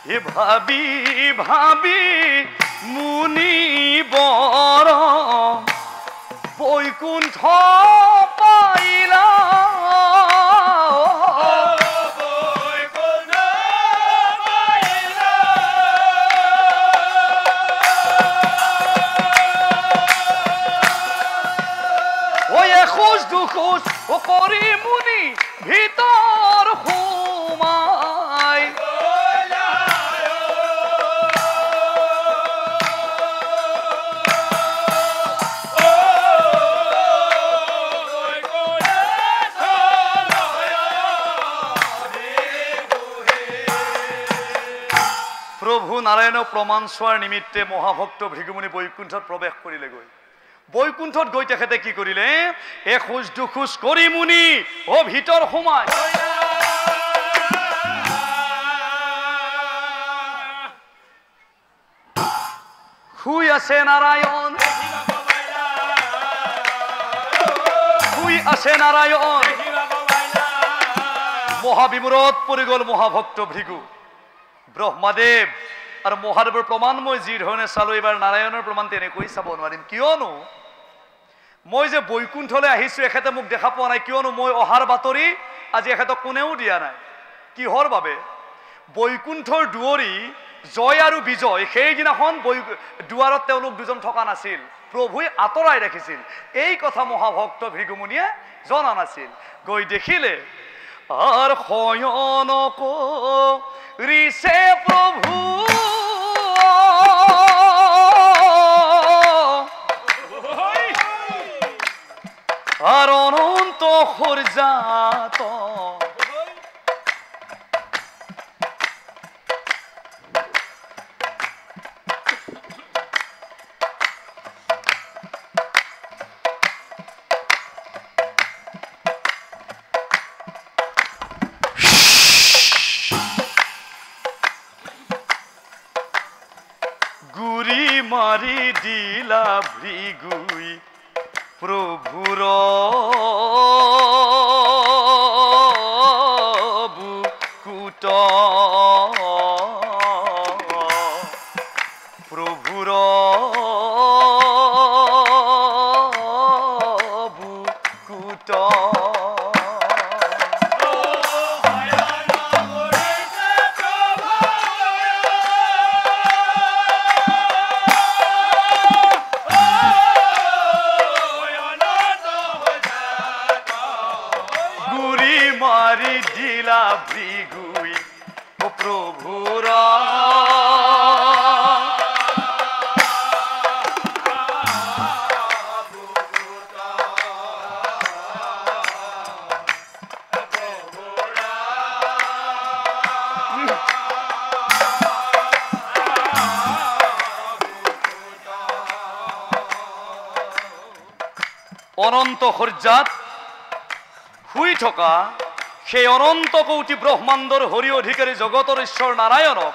এ ভাবি ভাবি মুনি বর বৈকুণ্ঠ পাইলা ওই এখোজ দুখোজ ও করি মুনি ভিতর হুমাই প্রভু নারায়ণ প্রমাণ চোৱাৰ নিমিত্তে মহাভক্ত ভৃগুমুনি বৈকুণ্ঠত প্ৰৱেশ কৰিলেগৈ বৈকুণ্ঠত গৈ তেখেতে কি কৰিলে এখোজ দুখোজ কৰি মুনি ও ভিতৰ সোমাই শুই আছে নাৰায়ণ শুই আছে নাৰায়ণ মহাবিমূৰত পৰি গ'ল মহাভক্ত ভৃগু ব্ৰহ্মাদেৱ আৰু মহাদেৱৰ প্ৰমাণ মই যি ধৰণে চালো এইবাৰ নাৰায়ণৰ প্ৰমাণ তেনেকৈ চাব নোৱাৰিম কিয়নো মই যে বৈকুণ্ঠলৈ আহিছো এখেতে মোক দেখা পোৱা নাই কিয়নো মই অহাৰ বাতৰি আজি এখেতক কোনেও দিয়া নাই কিহৰ বাবে বৈকুণ্ঠৰ দুৱৰী জয় আৰু বিজয় সেইদিনাখন দুৱাৰত তেওঁলোক দুজন থকা নাছিল প্ৰভুই আঁতৰাই ৰাখিছিল এই কথা মহাভক্ত ভৃগুমুনিয়ে জনা নাছিল গৈ দেখিলে আৰ শয়ন কৰিছে প্ৰভু আৰ অনন্ত সূৰ্যাত মাৰি দিলা ভৃগুই প্ৰভুৰ বুকুট প্ৰভুৰ বুকুট মাৰি দিলা ভৃগুই ও প্ৰভুৰ অনন্ত সূৰ্যাত শুই থকা সেই অনন্ত কৌটি ব্ৰহ্মাণ্ডৰ হৰি অধিকাৰী জগতৰ ঈশ্বৰ নাৰায়ণক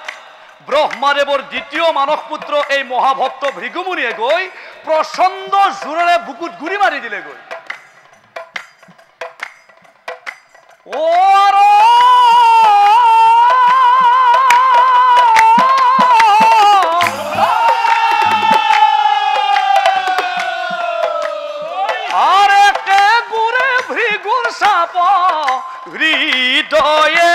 ব্ৰহ্মাদেৱৰ দ্বিতীয় মানস পুত্ৰ এই মহাভক্ত ভৃগুমুনিয়ে গৈ প্ৰচণ্ড জোৰেৰে বুকুত গুৰি মাৰি দিলেগৈ ভৃগুৰ চাপ হৃদয়ে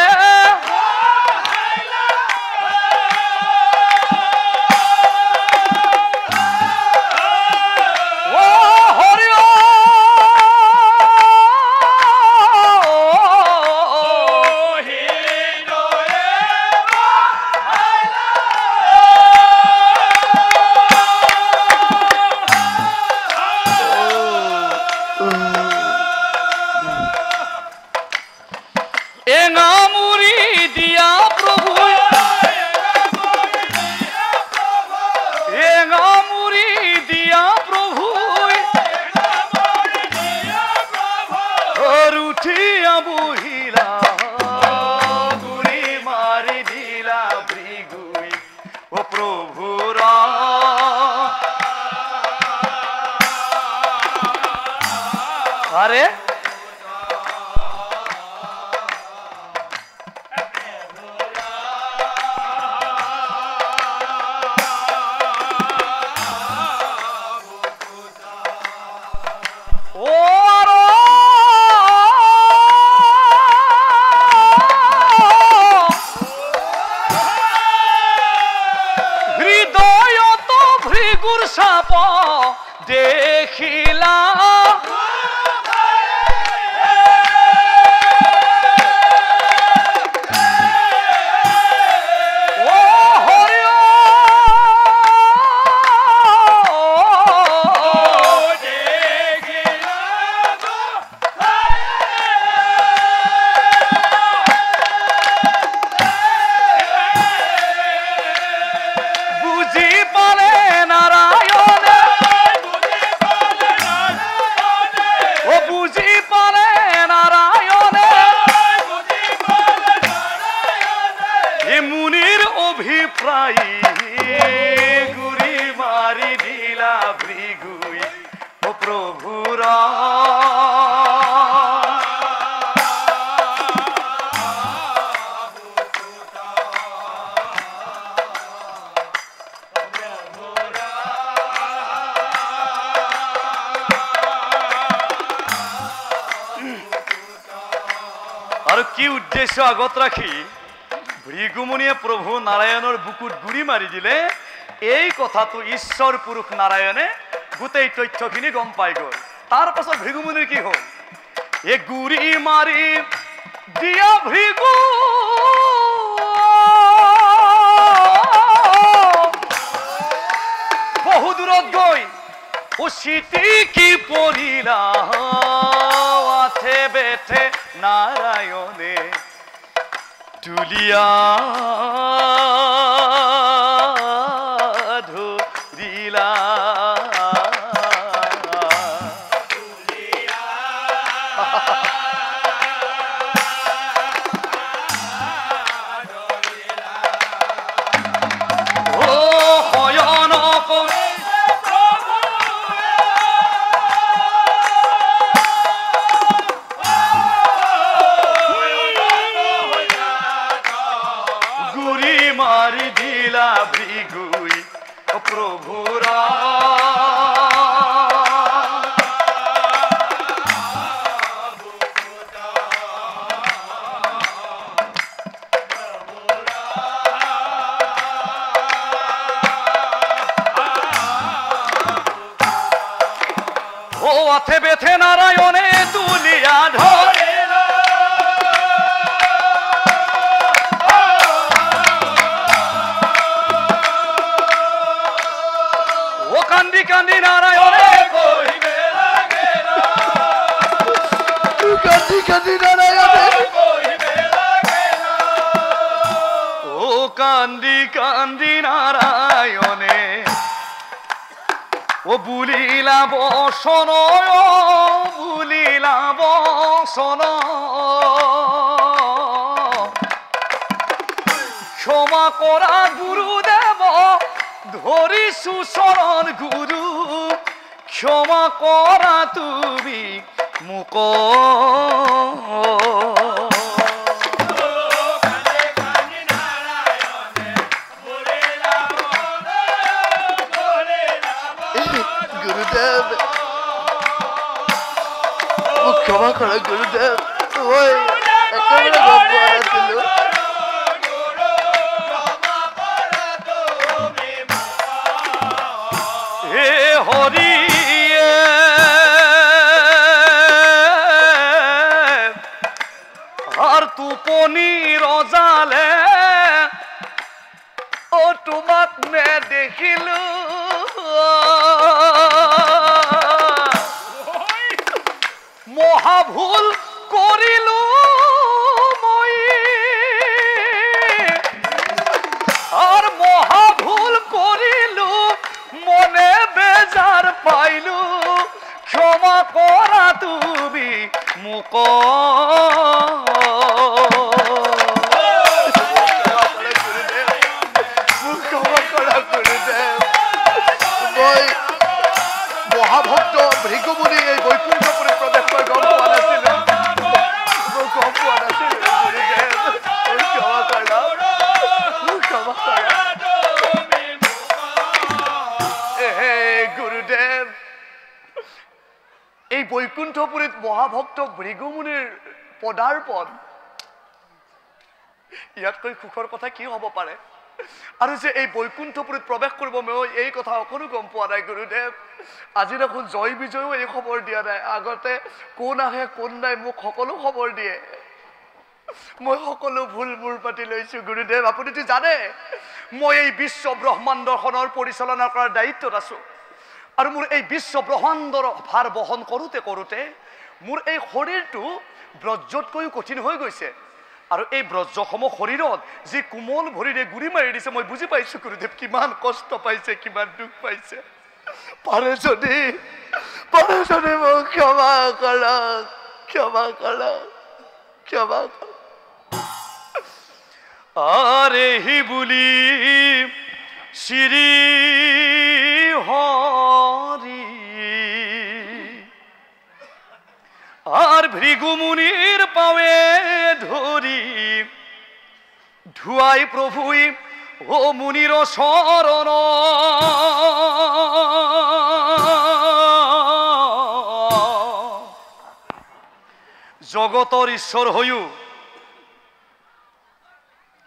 আরে সাপ দেখিলা গুরি মারি দিলা ভৃগুই ও প্রভুরা আর কি উদ্দেশ্য আগত রাখি ভৃগুমুনিয়ে প্রভু নাৰায়ণৰ বুকুত গুৰি মাৰি দিলে এই কথাটো ঈশ্বৰ পুৰুষ নাৰায়ণে গোটেই তথ্যখিনি গম পাই গ'ল তাৰ পাছত ভৃগুমুনিৰ কি হ'ল এই গুৰি মাৰি দিয়া ভৃগু বহু দূৰত গৈ উচিতি কি পৰিলা আথে বেঠে নাৰায়ণে তুলিয়া ধরিলা ও হয়ন মারি দিলা ভৃগুই প্রভুরা ও আথে বেথে নারায়ণে তুলিয়া ধরে কান্দি কান্দি নারায়ণে কহিবে লাগেনা কান্দি কান্দি নারায়ণে কহিবে লাগেনা ও কান্দি কান্দি নারায়ণে ও বুলিলা বসন বুলিলা বসন ক্ষমা করা গুরুদেব ধরিছু শরণ গুরু ক্ষমা করা তুমি মুক গুরুদেব ক্ষমা করা গুরুদেব ওই একেবারে গপ্প আছিল হরিয়ে আর তুপনি রজালে ও তোমাক নে দেখিলো মহাভুল করিলো মই আর মহাভুল করিলো মনে বেজার পাইলু ক্ষমা করা তুমি মুক মহাভক্ত ভৃগুমুনি এই বৈকুণ্ঠপুরে প্রবেশ করে গম পোৱা নাছিল গুৰুদেব এই বৈকুণ্ঠপুৰীত মহাভক্ত ভৃগুমুনিৰ পদাৰ্পণ ইয়াতকৈ সুখৰ কথা কি হ'ব পাৰে আৰু যে এই বৈকুণ্ঠপুৰীত প্ৰৱেশ কৰিব মই এই কথা অকণো গম পোৱা নাই গুৰুদেৱ। আজি দেখোন জয় বিজয়ো এই খবৰ দিয়া নাই। আগতে কোন আহে কোন নাই মোক সকলো খবৰ দিয়ে। মই সকলো ভুল মূৰ পাতি লৈছো গুৰুদেৱ। আপুনিতো জানে মই এই বিশ্ব ব্ৰহ্মাণ্ডখনৰ পৰিচালনা কৰাৰ দায়িত্বত আছো। আৰু মোৰ এই বিশ্ব ব্ৰহ্মাণ্ডৰ ভাৰ বহন কৰোঁতে কৰোঁতে মোৰ এই শৰীৰটো ব্ৰজতকৈও কঠিন হৈ গৈছে। আৰু এই ব্ৰজসমূহ শৰীৰত যি কোমল ভৰিৰে গুৰি মাৰি দিছে মই বুজি পাইছো গুৰুদেৱ কিমান কষ্ট পাইছে, কিমান দুখ পাইছে। পাৰে যদি মোক ক্ষমা কৰক, ক্ষমা কৰক, ক্ষমা কৰক। আৰে হি বুলি শ্ৰী হৰি আৰ ভৃগুমুনিৰ পাৱে ধৰি ধুয়াই প্ৰভুই ও মুনিৰ শৰণ। জগতৰ ঈশ্বৰ হৈও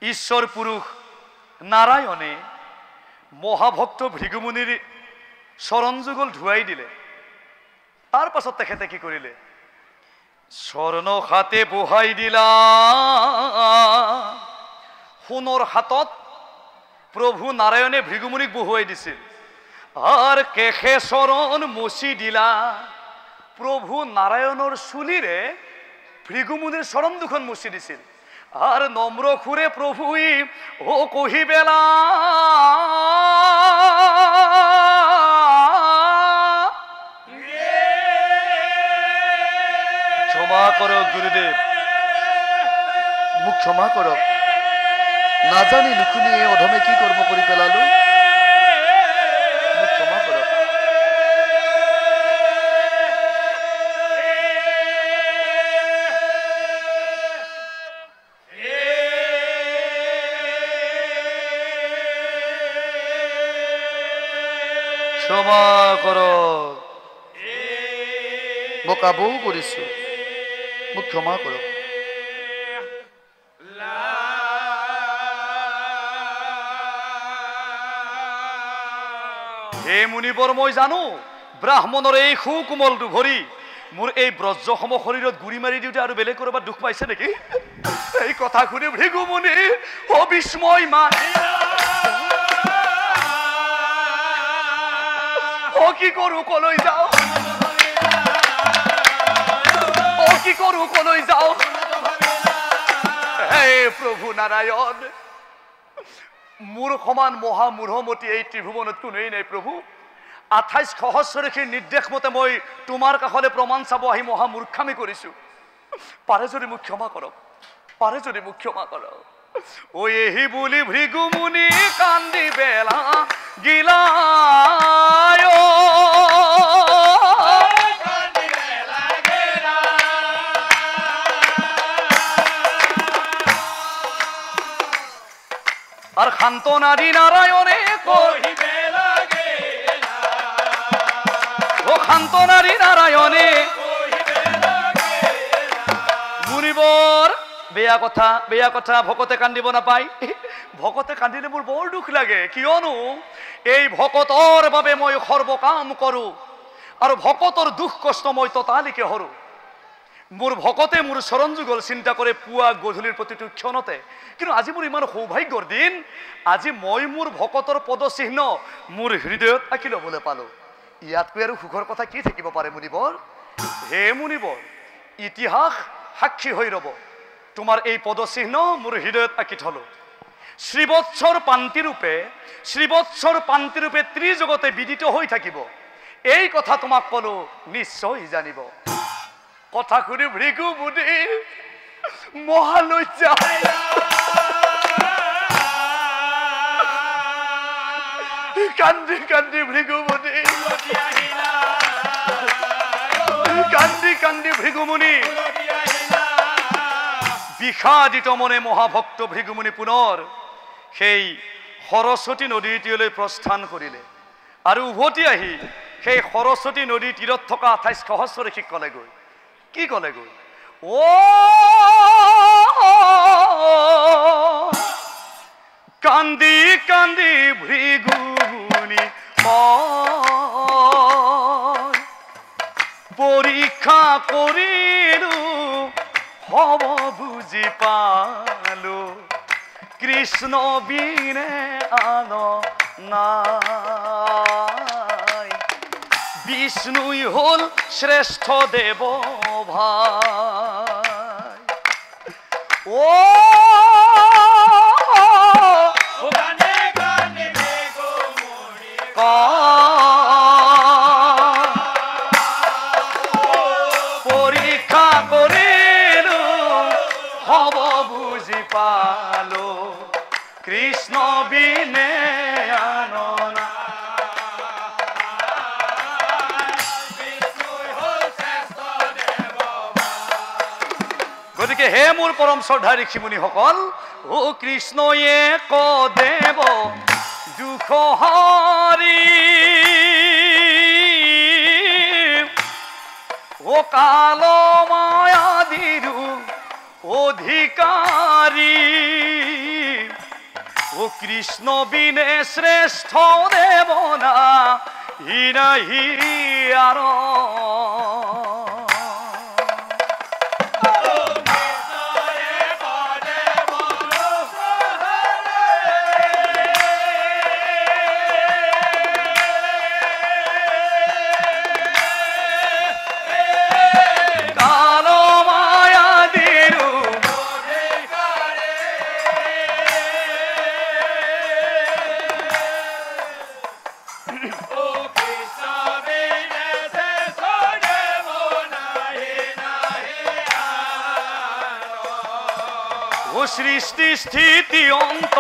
ঈশ্বৰ পুৰুষ নাৰায়ণে মহাভক্ত ভৃগুমুনিৰ চৰণ যুগল ধুৱাই দিলে। তাৰ পাছত তেখেতে কি কৰিলে? স্বৰ্ণ হাতে বহাই দিলা। সোণৰ হাতত প্ৰভু নাৰায়ণে ভৃগুমুনিক বহুৱাই দিছিল। আৰু কেশে চৰণ মচি দিলা। প্ৰভু নাৰায়ণৰ চুলিৰে ভৃগুমুনিৰ চৰণ দুখন মচি দিছিল। আর নম্র খুরে প্রভুই ও কহিবেলা ক্ষমা করো গুরুদেব, মোক ক্ষমা করো। না জানি নুশুনি এই অধমে কি কর্ম করে পেলালো, মোক ক্ষমা করো। ক্ষমা করো, মই কাবৌ কৰিছো, মোক ক্ষমা কৰক। হে মুনিবৰ, মই জানো ব্ৰাহ্মণৰ এই সুকোমলটো ভৰি মোৰ এই ব্ৰজসমূহ শৰীৰত গুৰি মাৰি দিওঁতে আৰু বেলেগ কৰবাত দুখ পাইছে নেকি? এই কথা শুনি ভৃগুমুনি অবিস্ময় মান কি কৰো কলৈ যাও, কি কৰো কলৈ যাও। হে প্ৰভু নাৰায়ণ, মোৰ সমান মহামূঢ়মতী এই ত্ৰিভুৱনত কোনোৱেই নাই প্ৰভু। 28 সহস্ৰঋষিৰ নিৰ্দেশ মতে মই তোমাৰ কাষলৈ প্ৰমাণ চাব আহি মহামূৰ্খামি কৰিছো। পাৰে যদি মোক ক্ষমা কৰক, পাৰে যদি মোক ক্ষমা কৰক। ও এহি বুলি ভৃগুমুনি কান্দি বেলা গিলায়। আর খান্তনা দি নারায়ণে কহিবে লাগে না, ও খান্তনা দি নারায়ণে কহিবে লাগে না। মুনিবৰ বেয়া কথা ভকতে কান্দিব নাপায়। ভকতে কান্দিলে মোৰ বৰ দুখ লাগে, কিয়নো এই ভকতৰ বাবে মই সৰ্বকাম কৰো আৰু ভকতৰ দুখ কষ্ট মই ততালিকে হৰো। মোৰ ভকতে মোৰ চৰণ যুগল চিন্তা কৰে পুৱা গধূলিৰ প্ৰতিটো ক্ষণতে। কিন্তু আজি মোৰ ইমান সৌভাগ্যৰ দিন, আজি মই মোৰ ভকতৰ পদচিহ্ন মোৰ হৃদয়ত আঁকি ল'বলৈ পালো। ইয়াতকৈ আৰু সুখৰ কথা কি থাকিব পাৰে মুনিবৰ? হে মুনিবৰ, ইতিহাস সাক্ষী হৈ ৰব, তোমাৰ এই পদচিহ্ন মোৰ হৃদয়ত আঁকি থলো। শ্ৰীবৎসৰ পান্তিৰূপে ত্ৰিজগতে বিদিত হৈ থাকিব। এই কথা তোমাক কলো, নিশ্চয় জানিব। কথা শুনি ভৃগুমুনি মহালজ্জা কান্দি কান্দি ভৃগুমুনি বিষাদিত মনে মহাভক্ত ভৃগুমুনি পুনৰ সেই সৰস্বতী নদীৰ তীৰলৈ প্ৰস্থান কৰিলে আৰু উভতি আহি সেই সৰস্বতী নদীৰ তীৰত থকা 28 সহস্ৰঋষিক কলেগৈ। কি কলেগৈ? কান্দি কান্দি ভৃগুনি পরীক্ষা করিলু হব বুঝি পালো কৃষ্ণ বিনে আনো নাই বিষ্ণুই হল শ্রেষ্ঠ দেব ভাই ও পরীক্ষা করিলু হব বুঝি পালো কৃষ্ণ বিনে আনো না গতিকে হে মোৰ পৰম শ্ৰদ্ধা ঋষিমুনি সকল ও কৃষ্ণয়ে ক দেৱ দুখ হৰি ও কাল মায়াদিরু অধিকারী ও কৃষ্ণ বিনে শ্রেষ্ঠ দেব না হিনাহি আর সৃষ্টি স্থিতি অন্ত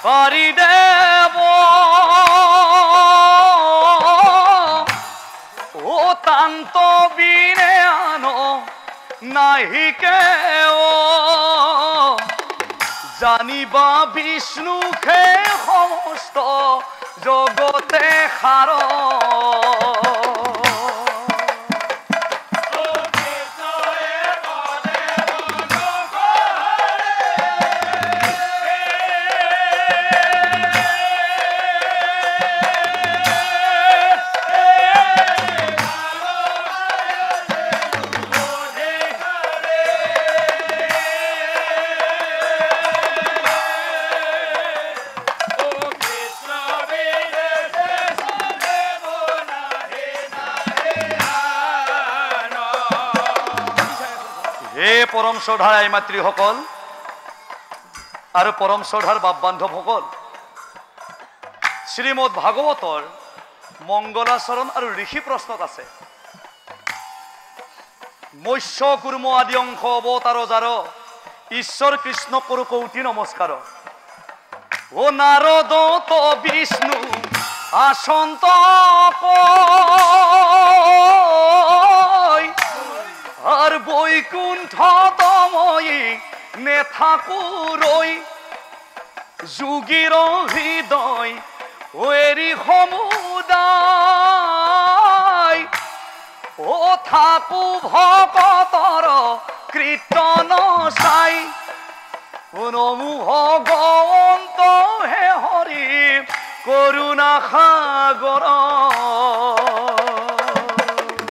পারি দেব ও তান্ত বিনে আনো নাহি কেও জানিবা বিষ্ণুকে সমস্ত জগতে খার পৰম শ্ৰদ্ধাৰ আই মাতৃসকল আৰু পৰম শ্ৰদ্ধাৰ বাপ বান্ধৱসকল শ্ৰীমদ ভাগৱতৰ মংগলাচৰণ আৰু ঋষি প্ৰশ্নত আছে মৎস্য কুৰ্ম আদি অংশ অৱতাৰ জাৰ ঈশ্বৰ কৃষ্ণ কৰো কৌটি নমস্কাৰ ও নাৰদ তো বিষ্ণু আসন্ত আৰ বৈকুণ্ঠ তময়ী নেথাকুৰৈ যোগীৰ হৃদয় এৰি সমুদায় ও থাকু ভকতৰ কীৰ্তন চাই নমো ভগৱন্ত হে হৰি কৰুণা সাগৰ